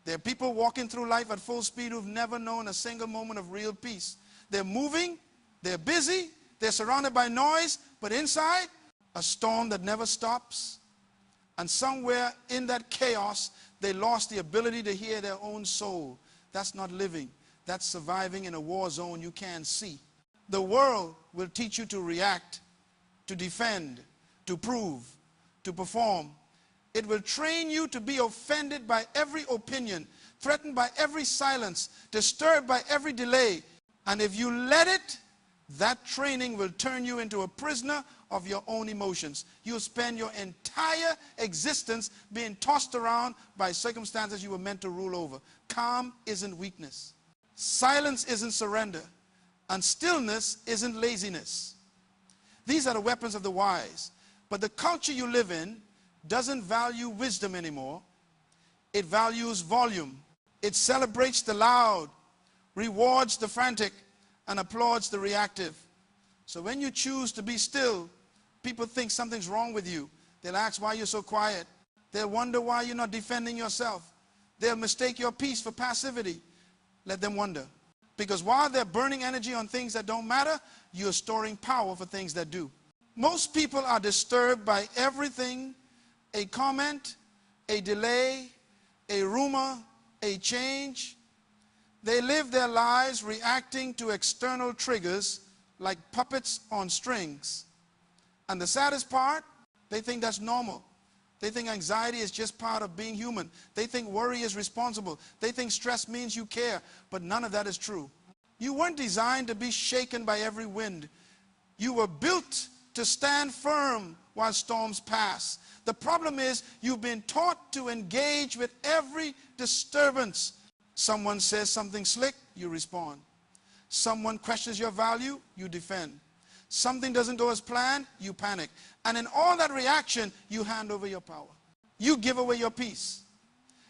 There are people walking through life at full speed who've never known a single moment of real peace. They're moving, they're busy, they're surrounded by noise, but inside, a storm that never stops. And somewhere in that chaos, they lost the ability to hear their own soul. That's not living. That's surviving in a war zone you can't see. The world will teach you to react, to defend, to prove, to perform. It will train you to be offended by every opinion, threatened by every silence, disturbed by every delay. And if you let it, that training will turn you into a prisoner of your own emotions. You'll spend your entire existence being tossed around by circumstances you were meant to rule over. Calm isn't weakness. Silence isn't surrender. And stillness isn't laziness. These are the weapons of the wise. But the culture you live in doesn't value wisdom anymore. It values volume. It celebrates the loud, rewards the frantic, and applauds the reactive. So when you choose to be still, people think something's wrong with you. They'll ask why you're so quiet. They'll wonder why you're not defending yourself. They'll mistake your peace for passivity. Let them wonder. Because while they're burning energy on things that don't matter, you're storing power for things that do. Most people are disturbed by everything: a comment, a delay, a rumor, a change. They live their lives reacting to external triggers like puppets on strings. And the saddest part, they think that's normal. They think anxiety is just part of being human. They think worry is responsible. They think stress means you care. But none of that is true. You weren't designed to be shaken by every wind. You were built to stand firm while storms pass. The problem is you've been taught to engage with every disturbance. Someone says something slick, you respond. Someone questions your value, you defend. Something doesn't go as planned, you panic. And in all that reaction, you hand over your power. You give away your peace.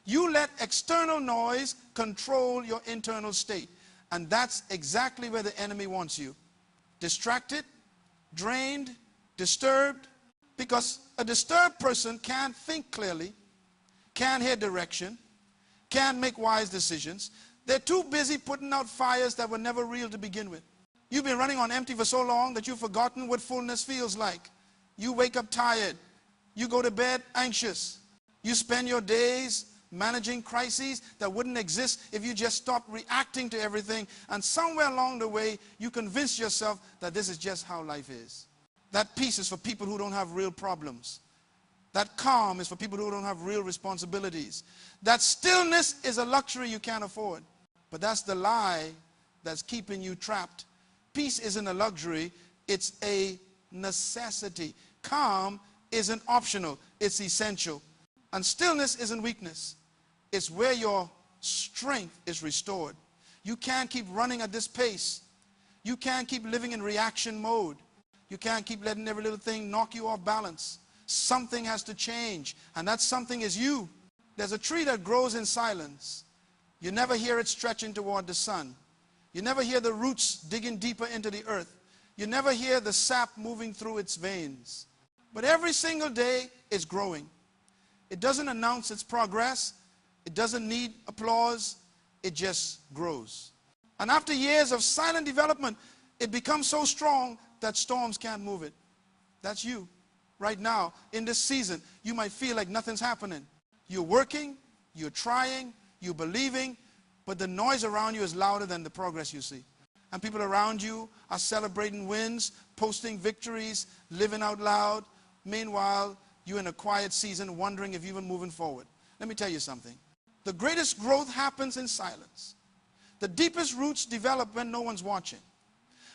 You let external noise control your internal state. And that's exactly where the enemy wants you. Distracted, drained, disturbed. Because a disturbed person can't think clearly, can't hear direction, can't make wise decisions. They're too busy putting out fires that were never real to begin with. You've been running on empty for so long that you've forgotten what fullness feels like. You wake up tired. You go to bed anxious. You spend your days managing crises that wouldn't exist if you just stopped reacting to everything. And somewhere along the way, you convince yourself that this is just how life is. That peace is for people who don't have real problems. That calm is for people who don't have real responsibilities. That stillness is a luxury you can't afford. But that's the lie that's keeping you trapped. Peace isn't a luxury, it's a necessity. Calm isn't optional, it's essential. And stillness isn't weakness. It's where your strength is restored. You can't keep running at this pace. You can't keep living in reaction mode. You can't keep letting every little thing knock you off balance. Something has to change, and that something is you. There's a tree that grows in silence. You never hear it stretching toward the sun. You never hear the roots digging deeper into the earth. You never hear the sap moving through its veins. But every single day it's growing. It doesn't announce its progress. It doesn't need applause. It just grows. And after years of silent development, it becomes so strong that storms can't move it. That's you. Right now, in this season, you might feel like nothing's happening. You're working, you're trying, you're believing, but the noise around you is louder than the progress you see. And people around you are celebrating wins, posting victories, living out loud. Meanwhile, you're in a quiet season wondering if you're even moving forward. Let me tell you something. The greatest growth happens in silence. The deepest roots develop when no one's watching.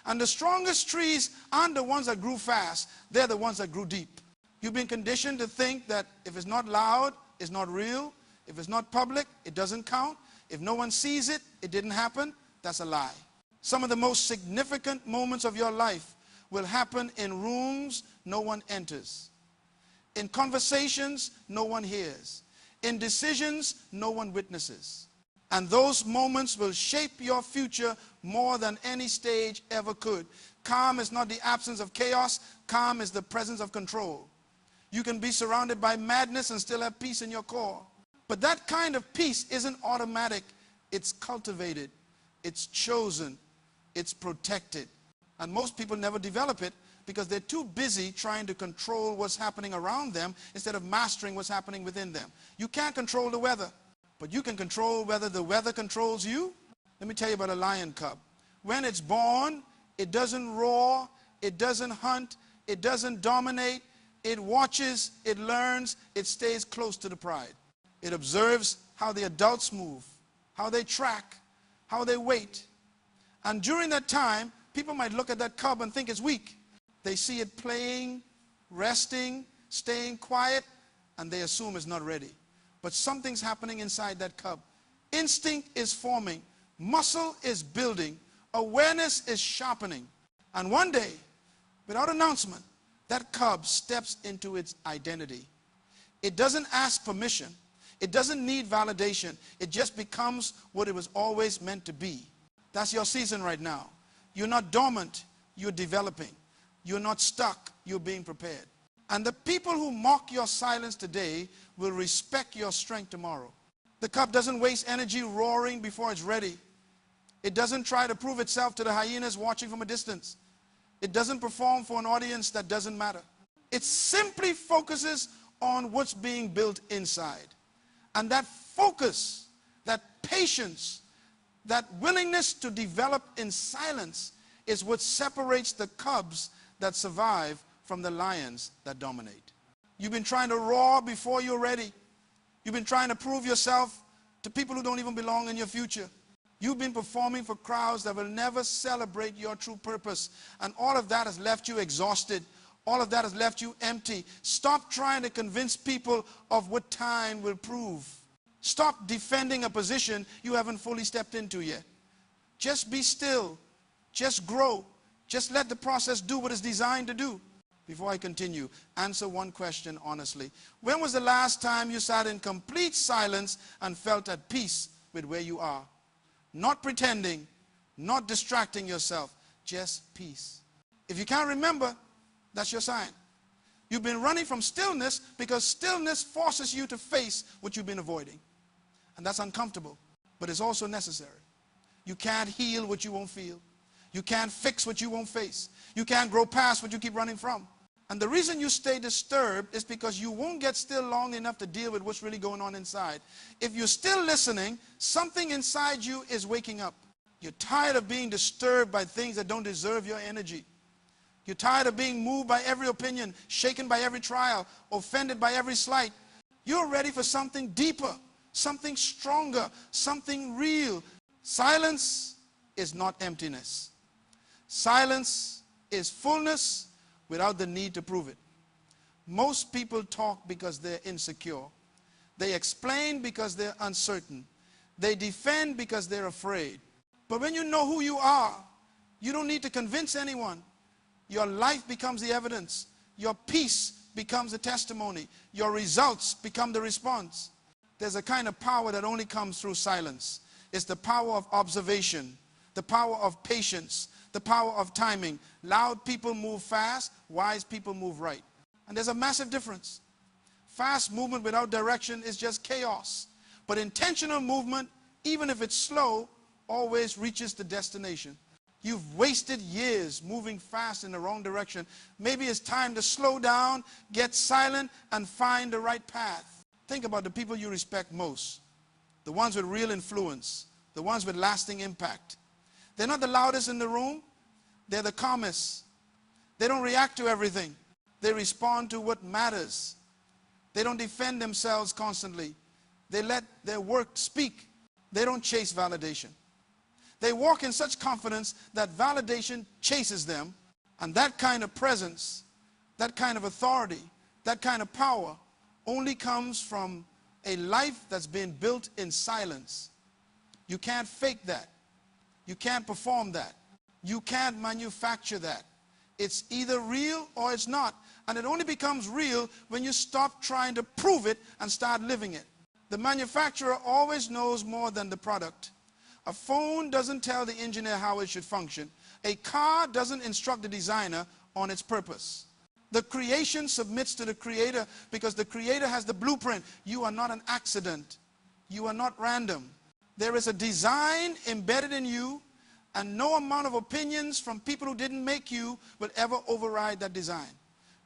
And the strongest trees aren't the ones that grew fast. They're the ones that grew deep. You've been conditioned to think that if it's not loud, it's not real. If it's not public, it doesn't count. If no one sees it, it didn't happen. That's a lie. Some of the most significant moments of your life will happen in rooms no one enters. In conversations no one hears. In decisions no one witnesses. And those moments will shape your future more than any stage ever could. Calm is not the absence of chaos. Calm is the presence of control. You can be surrounded by madness and still have peace in your core. But that kind of peace isn't automatic. It's cultivated, it's chosen, it's protected. And most people never develop it because they're too busy trying to control what's happening around them instead of mastering what's happening within them. You can't control the weather, but you can control whether the weather controls you. Let me tell you about a lion cub. When it's born, it doesn't roar, it doesn't hunt, it doesn't dominate. It watches, it learns, it stays close to the pride. It observes how the adults move, how they track, how they wait. And during that time, people might look at that cub and think it's weak. They see it playing, resting, staying quiet, and they assume it's not ready. But something's happening inside that cub. Instinct is forming, muscle is building, awareness is sharpening. And one day, without announcement, that cub steps into its identity. It doesn't ask permission. It doesn't need validation. It just becomes what it was always meant to be. That's your season right now. You're not dormant, you're developing. You're not stuck, you're being prepared. And the people who mock your silence today will respect your strength tomorrow. The cub doesn't waste energy roaring before it's ready. It doesn't try to prove itself to the hyenas watching from a distance. It doesn't perform for an audience that doesn't matter. It simply focuses on what's being built inside. And that focus, that patience, that willingness to develop in silence is what separates the cubs that survive from the lions that dominate. You've been trying to roar before you're ready. You've been trying to prove yourself to people who don't even belong in your future. You've been performing for crowds that will never celebrate your true purpose. And all of that has left you exhausted. All of that has left you empty. Stop trying to convince people of what time will prove. Stop defending a position you haven't fully stepped into yet. Just be still. Just grow. Just let the process do what it's designed to do. Before I continue, answer one question honestly. When was the last time you sat in complete silence and felt at peace with where you are? Not pretending, not distracting yourself, just peace. If you can't remember, that's your sign. You've been running from stillness because stillness forces you to face what you've been avoiding. And that's uncomfortable, but it's also necessary. You can't heal what you won't feel. You can't fix what you won't face. You can't grow past what you keep running from. And the reason you stay disturbed is because you won't get still long enough to deal with what's really going on inside. If you're still listening, something inside you is waking up. You're tired of being disturbed by things that don't deserve your energy. You're tired of being moved by every opinion, shaken by every trial, offended by every slight. You're ready for something deeper, something stronger, something real. Silence is not emptiness. Silence is fullness without the need to prove it. Most people talk because they're insecure. They explain because they're uncertain. They defend because they're afraid. But when you know who you are, you don't need to convince anyone. Your life becomes the evidence. Your peace becomes the testimony. Your results become the response. There's a kind of power that only comes through silence. It's the power of observation, the power of patience, the power of timing. Loud people move fast, wise people move right. And there's a massive difference. Fast movement without direction is just chaos. But intentional movement, even if it's slow, always reaches the destination. You've wasted years moving fast in the wrong direction. Maybe it's time to slow down, get silent, and find the right path. Think about the people you respect most. The ones with real influence. The ones with lasting impact. They're not the loudest in the room. They're the calmest. They don't react to everything. They respond to what matters. They don't defend themselves constantly. They let their work speak. They don't chase validation. They walk in such confidence that validation chases them. And that kind of presence, that kind of authority, that kind of power only comes from a life that's been built in silence. You can't fake that. You can't perform that. You can't manufacture that. It's either real or it's not. And it only becomes real when you stop trying to prove it and start living it. The manufacturer always knows more than the product. A phone doesn't tell the engineer how it should function. A car doesn't instruct the designer on its purpose. The creation submits to the Creator because the Creator has the blueprint. You are not an accident. You are not random. There is a design embedded in you, and no amount of opinions from people who didn't make you will ever override that design.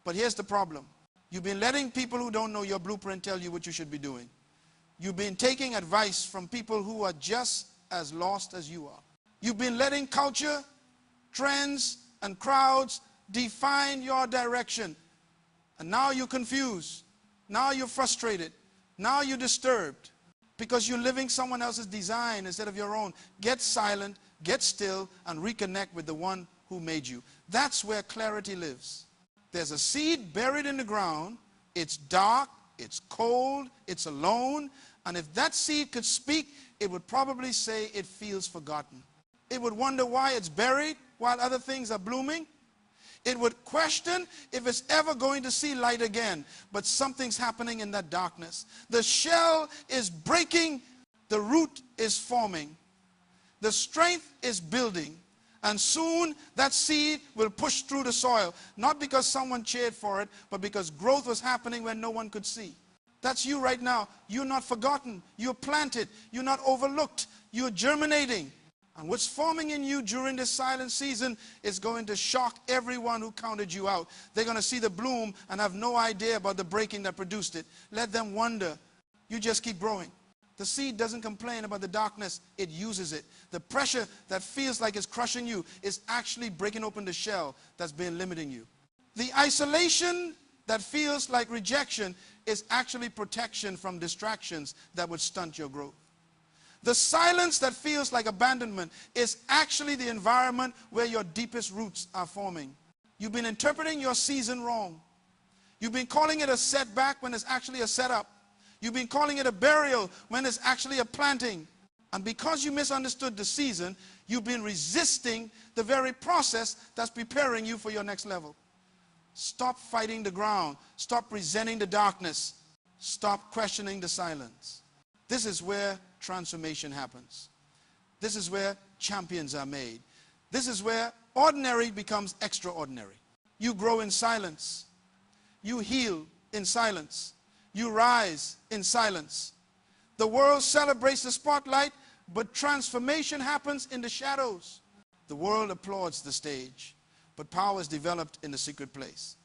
But here's the problem. You've been letting people who don't know your blueprint tell you what you should be doing. You've been taking advice from people who are just as lost as you are. You've been letting culture, trends, and crowds define your direction. And now you're confused. Now you're frustrated. Now you're disturbed because you're living someone else's design instead of your own. Get silent, get still, and reconnect with the one who made you. That's where clarity lives. There's a seed buried in the ground. It's dark, it's cold, it's alone. And if that seed could speak, it would probably say it feels forgotten. It would wonder why it's buried while other things are blooming. It would question if it's ever going to see light again. But something's happening in that darkness. The shell is breaking. The root is forming. The strength is building. And soon that seed will push through the soil. Not because someone cheered for it, but because growth was happening when no one could see. That's you right now. You're not forgotten. You're planted. You're not overlooked. You're germinating. And what's forming in you during this silent season is going to shock everyone who counted you out. They're going to see the bloom and have no idea about the breaking that produced it. Let them wonder. You just keep growing. The seed doesn't complain about the darkness. It uses it. The pressure that feels like it's crushing you is actually breaking open the shell that's been limiting you. The isolation that feels like rejection is actually protection from distractions that would stunt your growth. The silence that feels like abandonment is actually the environment where your deepest roots are forming. You've been interpreting your season wrong. You've been calling it a setback when it's actually a setup. You've been calling it a burial when it's actually a planting. And because you misunderstood the season, you've been resisting the very process that's preparing you for your next level. Stop fighting the ground. Stop resenting the darkness. Stop questioning the silence. This is where transformation happens. This is where champions are made. This is where ordinary becomes extraordinary. You grow in silence. You heal in silence. You rise in silence. The world celebrates the spotlight, but transformation happens in the shadows. The world applauds the stage, but power is developed in the secret place.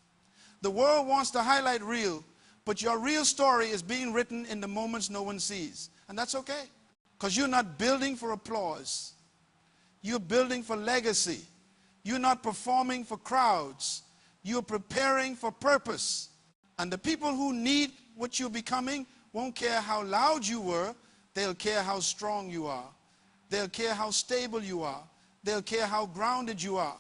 The world wants to highlight real, but your real story is being written in the moments no one sees. And that's okay, because you're not building for applause. You're building for legacy. You're not performing for crowds. You're preparing for purpose. And the people who need what you're becoming won't care how loud you were. They'll care how strong you are. They'll care how stable you are. They'll care how grounded you are.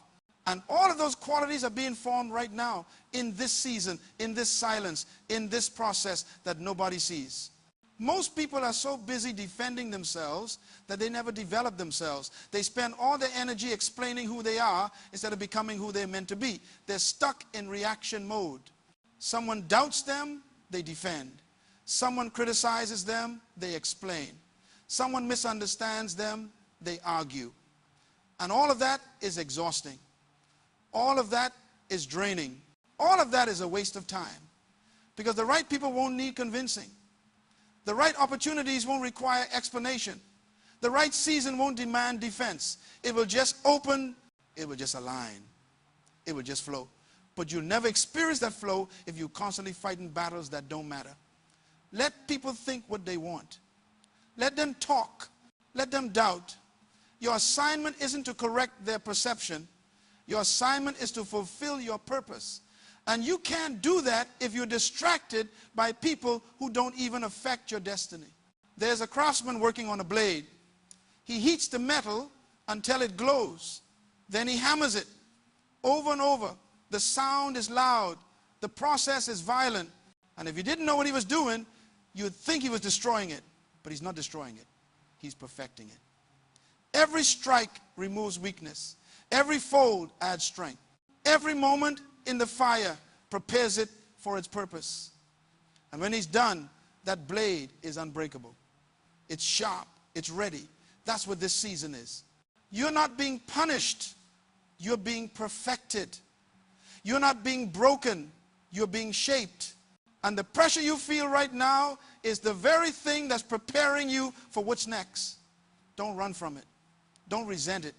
And all of those qualities are being formed right now in this season, in this silence, in this process that nobody sees. Most people are so busy defending themselves that they never develop themselves. They spend all their energy explaining who they are instead of becoming who they're meant to be. They're stuck in reaction mode. Someone doubts them, they defend. Someone criticizes them, they explain. Someone misunderstands them, they argue. And all of that is exhausting. All of that is draining. All of that is a waste of time. Because the right people won't need convincing. The right opportunities won't require explanation. The right season won't demand defense. It will just open, it will just align. It will just flow. But you'll never experience that flow if you're constantly fighting battles that don't matter. Let people think what they want. Let them talk. Let them doubt. Your assignment isn't to correct their perception. Your assignment is to fulfill your purpose. And you can't do that if you're distracted by people who don't even affect your destiny. There's a craftsman working on a blade. He heats the metal until it glows. Then he hammers it over and over. The sound is loud. The process is violent. And if you didn't know what he was doing, you'd think he was destroying it. But he's not destroying it. He's perfecting it. Every strike removes weakness. Every fold adds strength. Every moment in the fire prepares it for its purpose. And when he's done, that blade is unbreakable. It's sharp. It's ready. That's what this season is. You're not being punished. You're being perfected. You're not being broken. You're being shaped. And the pressure you feel right now is the very thing that's preparing you for what's next. Don't run from it. Don't resent it.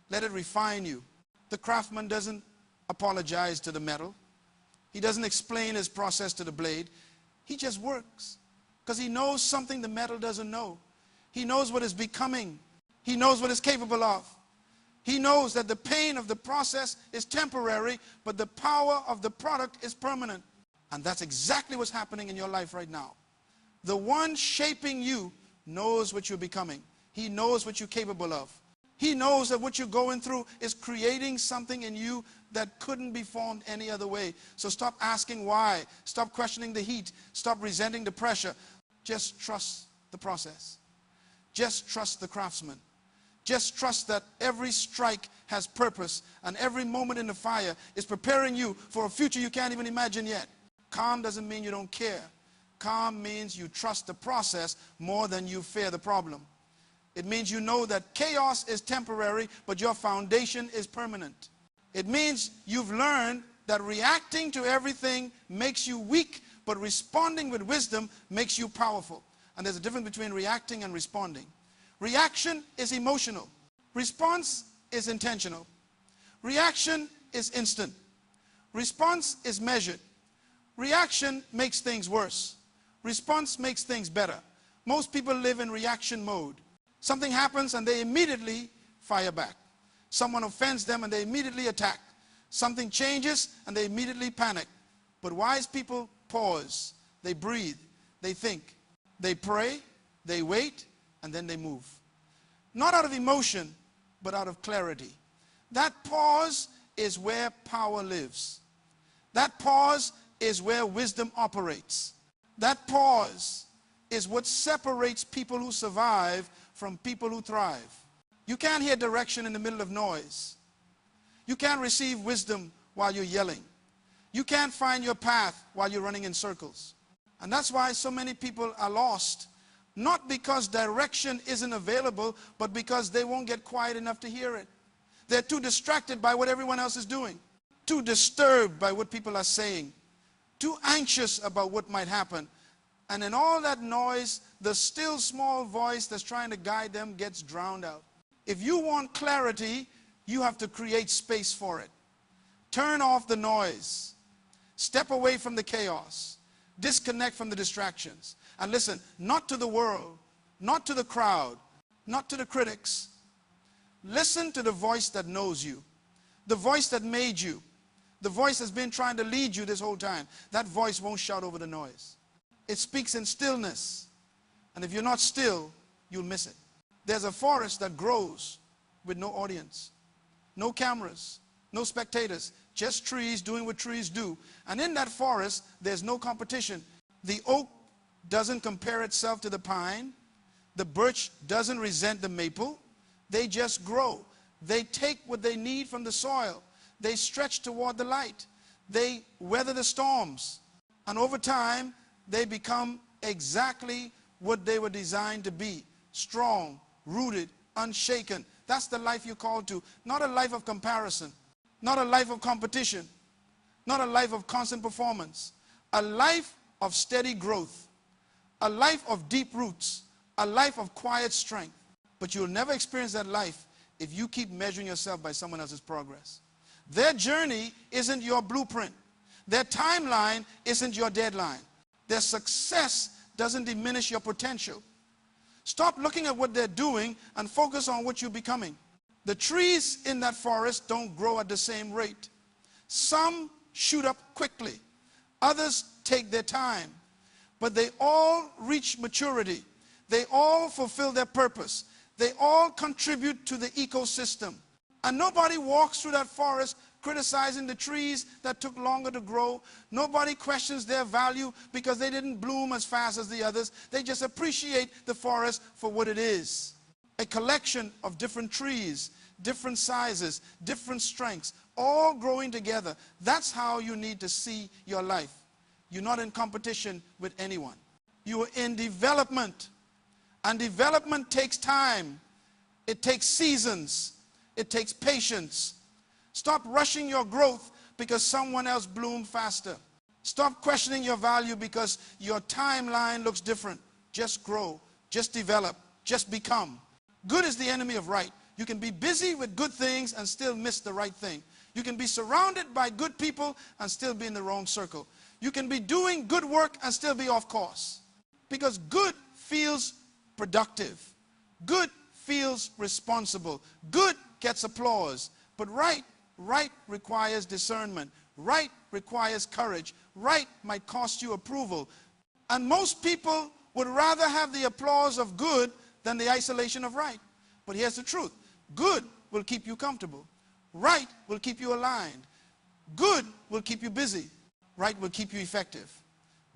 Let it refine you. The craftsman doesn't apologize to the metal. He doesn't explain his process to the blade. He just works because he knows something the metal doesn't know. He knows what it's becoming. He knows what it's capable of. He knows that the pain of the process is temporary, but the power of the product is permanent. And that's exactly what's happening in your life right now. The one shaping you knows what you're becoming. He knows what you're capable of. He knows that what you're going through is creating something in you that couldn't be formed any other way. So stop asking why. Stop questioning the heat. Stop resenting the pressure. Just trust the process. Just trust the craftsman. Just trust that every strike has purpose, and every moment in the fire is preparing you for a future you can't even imagine yet. Calm doesn't mean you don't care. Calm means you trust the process more than you fear the problem. It means you know that chaos is temporary, but your foundation is permanent. It means you've learned that reacting to everything makes you weak, but responding with wisdom makes you powerful. And there's a difference between reacting and responding. Reaction is emotional. Response is intentional. Reaction is instant. Response is measured. Reaction makes things worse. Response makes things better. Most people live in reaction mode. Something happens and they immediately fire back. Someone offends them and they immediately attack. Something changes and they immediately panic. But wise people pause. They breathe. They think. They pray. They wait. And then they move. Not out of emotion, but out of clarity. That pause is where power lives. That pause is where wisdom operates. That pause is what separates people who survive from people who thrive. You can't hear direction in the middle of noise. You can't receive wisdom while you're yelling. You can't find your path while you're running in circles. And that's why so many people are lost. Not because direction isn't available, but because they won't get quiet enough to hear it. They're too distracted by what everyone else is doing. Too disturbed by what people are saying. Too anxious about what might happen. And in all that noise, the still small voice that's trying to guide them gets drowned out. If you want clarity, you have to create space for it. Turn off the noise. Step away from the chaos. Disconnect from the distractions. And listen, not to the world, not to the crowd, not to the critics. Listen to the voice that knows you. The voice that made you. The voice that's been trying to lead you this whole time. That voice won't shout over the noise. It speaks in stillness. And if you're not still, you'll miss it. There's a forest that grows with no audience, no cameras, no spectators, just trees doing what trees do. And in that forest, there's no competition. The oak doesn't compare itself to the pine. The birch doesn't resent the maple. They just grow. They take what they need from the soil. They stretch toward the light. They weather the storms. And over time, they become exactly what they were designed to be. Strong, rooted, unshaken. That's the life you're called to. Not a life of comparison. Not a life of competition. Not a life of constant performance. A life of steady growth. A life of deep roots. A life of quiet strength. But you'll never experience that life if you keep measuring yourself by someone else's progress. Their journey isn't your blueprint. Their timeline isn't your deadline. Their success doesn't diminish your potential. Stop looking at what they're doing and focus on what you're becoming. The trees in that forest don't grow at the same rate. Some shoot up quickly. Others take their time. But they all reach maturity. They all fulfill their purpose. They all contribute to the ecosystem. And nobody walks through that forest criticizing the trees that took longer to grow. Nobody questions their value because they didn't bloom as fast as the others. They just appreciate the forest for what it is. A collection of different trees, different sizes, different strengths, all growing together. That's how you need to see your life. You're not in competition with anyone. You are in development. And development takes time. It takes seasons. It takes patience. Stop rushing your growth because someone else bloomed faster. Stop questioning your value because your timeline looks different. Just grow, just develop, just become. Good is the enemy of right. You can be busy with good things and still miss the right thing. You can be surrounded by good people and still be in the wrong circle. You can be doing good work and still be off course. Because good feels productive. Good feels responsible. Good gets applause. But right requires discernment. Right requires courage. Right might cost you approval. And most people would rather have the applause of good than the isolation of right. But here's the truth. Good will keep you comfortable. Right will keep you aligned. Good will keep you busy. Right will keep you effective.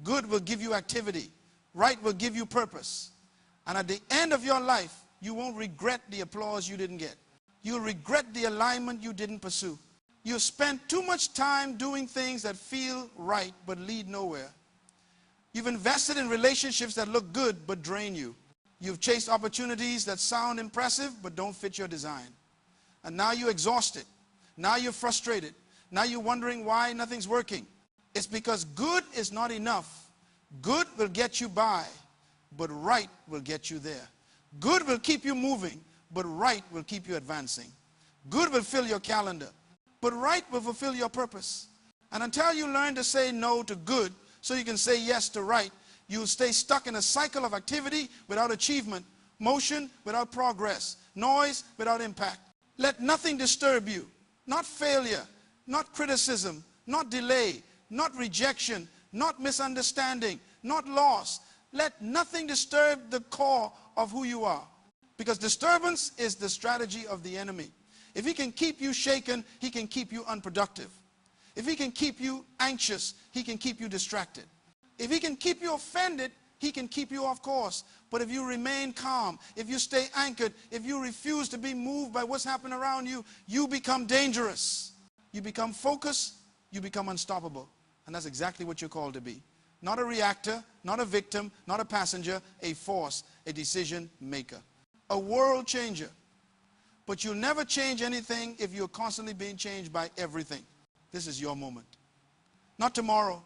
Good will give you activity. Right will give you purpose. And at the end of your life, you won't regret the applause you didn't get. You'll regret the alignment you didn't pursue. You've spent too much time doing things that feel right but lead nowhere. You've invested in relationships that look good but drain you. You've chased opportunities that sound impressive but don't fit your design. And now you're exhausted. Now you're frustrated. Now you're wondering why nothing's working. It's because good is not enough. Good will get you by, but right will get you there. Good will keep you moving, but right will keep you advancing. Good will fill your calendar, but right will fulfill your purpose. And until you learn to say no to good so you can say yes to right, you'll stay stuck in a cycle of activity without achievement, motion without progress, noise without impact. Let nothing disturb you, not failure, not criticism, not delay, not rejection, not misunderstanding, not loss. Let nothing disturb the core of who you are. Because disturbance is the strategy of the enemy. If he can keep you shaken, he can keep you unproductive. If he can keep you anxious, he can keep you distracted. If he can keep you offended, he can keep you off course. But if you remain calm, if you stay anchored, if you refuse to be moved by what's happening around you, you become dangerous. You become focused, you become unstoppable. And that's exactly what you're called to be. Not a reactor, not a victim, not a passenger, a force, a decision maker. A world changer. But you'll never change anything if you're constantly being changed by everything. This is your moment. Not tomorrow.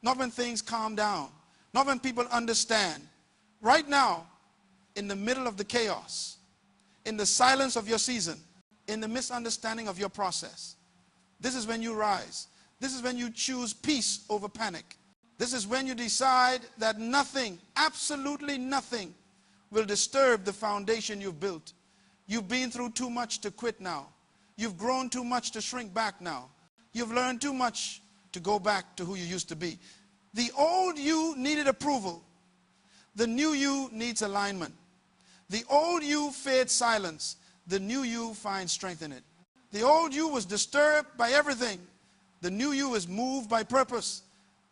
Not when things calm down. Not when people understand. Right now, in the middle of the chaos, in the silence of your season, in the misunderstanding of your process, this is when you rise. This is when you choose peace over panic. This is when you decide that nothing, absolutely nothing, will disturb the foundation you've built. You've been through too much to quit now. You've grown too much to shrink back now. You've learned too much to go back to who you used to be. The old you needed approval. The new you needs alignment. The old you feared silence. The new you finds strength in it. The old you was disturbed by everything. The new you is moved by purpose.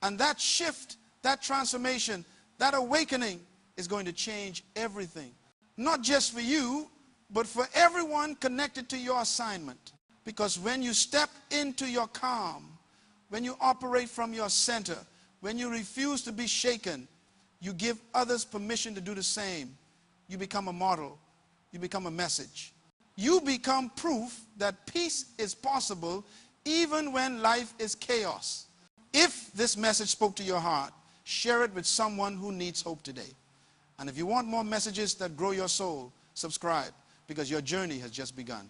And that shift, that transformation, that awakening is going to change everything. Not just for you, but for everyone connected to your assignment. Because when you step into your calm, when you operate from your center, when you refuse to be shaken, you give others permission to do the same. You become a model. You become a message. You become proof that peace is possible even when life is chaos. If this message spoke to your heart, share it with someone who needs hope today. And if you want more messages that grow your soul, subscribe, because your journey has just begun.